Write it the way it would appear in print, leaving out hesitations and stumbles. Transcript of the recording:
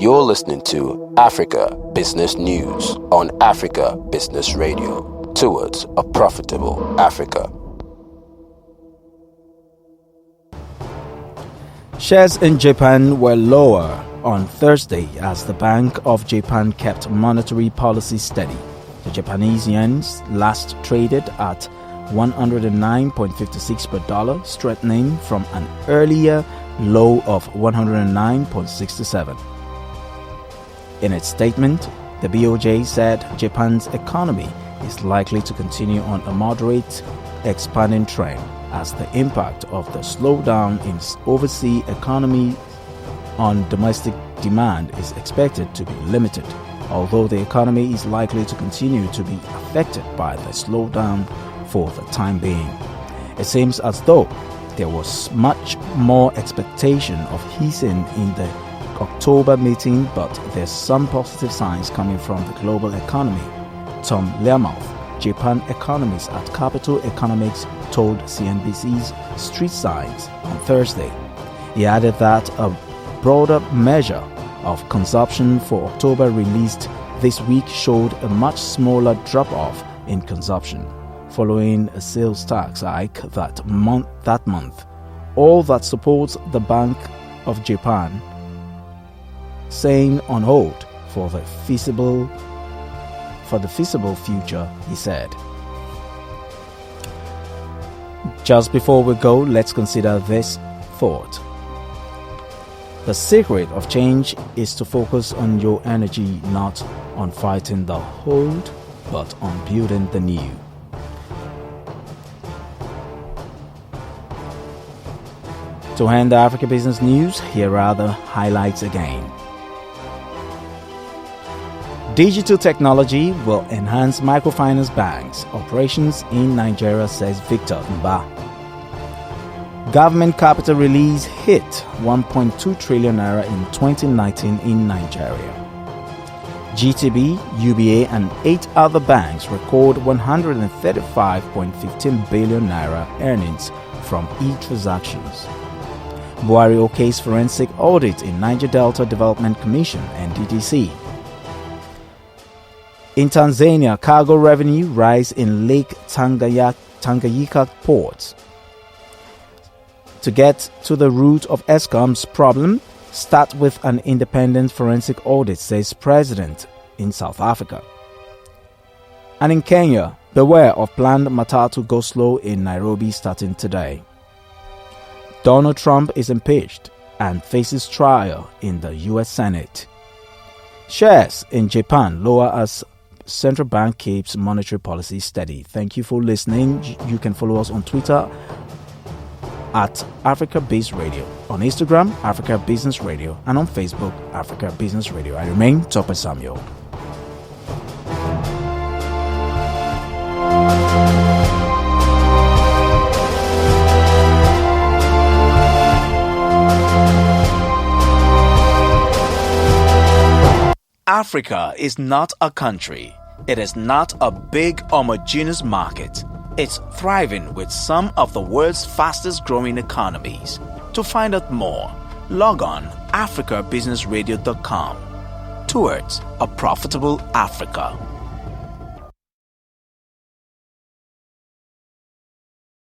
You're listening to Africa Business News on Africa Business Radio, towards a profitable Africa. Shares in Japan were lower on Thursday as the Bank of Japan kept monetary policy steady. The Japanese yen last traded at 109.56 per dollar, strengthening from an earlier low of 109.67. In its statement, the BOJ said Japan's economy is likely to continue on a moderate expanding trend as the impact of the slowdown in overseas economy on domestic demand is expected to be limited, although the economy is likely to continue to be affected by the slowdown for the time being. It seems as though there was much more expectation of easing in the October meeting, but there's some positive signs coming from the global economy, Tom Learmouth, Japan economist at Capital Economics, told CNBC's Street Signs on Thursday. He added that a broader measure of consumption for October released this week showed a much smaller drop-off in consumption following a sales tax hike that month. All that supports the Bank of Japan saying on hold for the feasible future, he said. Just before we go, let's consider this thought. The secret of change is to focus on your energy, not on fighting the old, but on building the new. To end the Africa Business News, here are the highlights again. Digital technology will enhance microfinance banks' operations in Nigeria, says Victor Mba. Government capital release hit 1.2 trillion naira in 2019 in Nigeria. GTB, UBA and 8 other banks record 135.15 billion naira earnings from e-transactions. Buhari okays forensic audit in Niger Delta Development Commission, NDDC. In Tanzania, cargo revenue rise in Lake Tanganyika ports. To get to the root of Eskom's problem, start with an independent forensic audit, says President in South Africa. And in Kenya, beware of planned Matatu go-slow in Nairobi starting today. Donald Trump is impeached and faces trial in the U.S. Senate. Shares in Japan lower as central bank keeps monetary policy steady. Thank you for listening. You can follow us on Twitter at Africa Biz Radio, on Instagram, Africa Business Radio, and on Facebook, Africa Business Radio. I remain Tope Samuel. Africa is not a country. It is not a big homogeneous market. It's thriving with some of the world's fastest growing economies. To find out more, log on africabusinessradio.com towards a profitable Africa.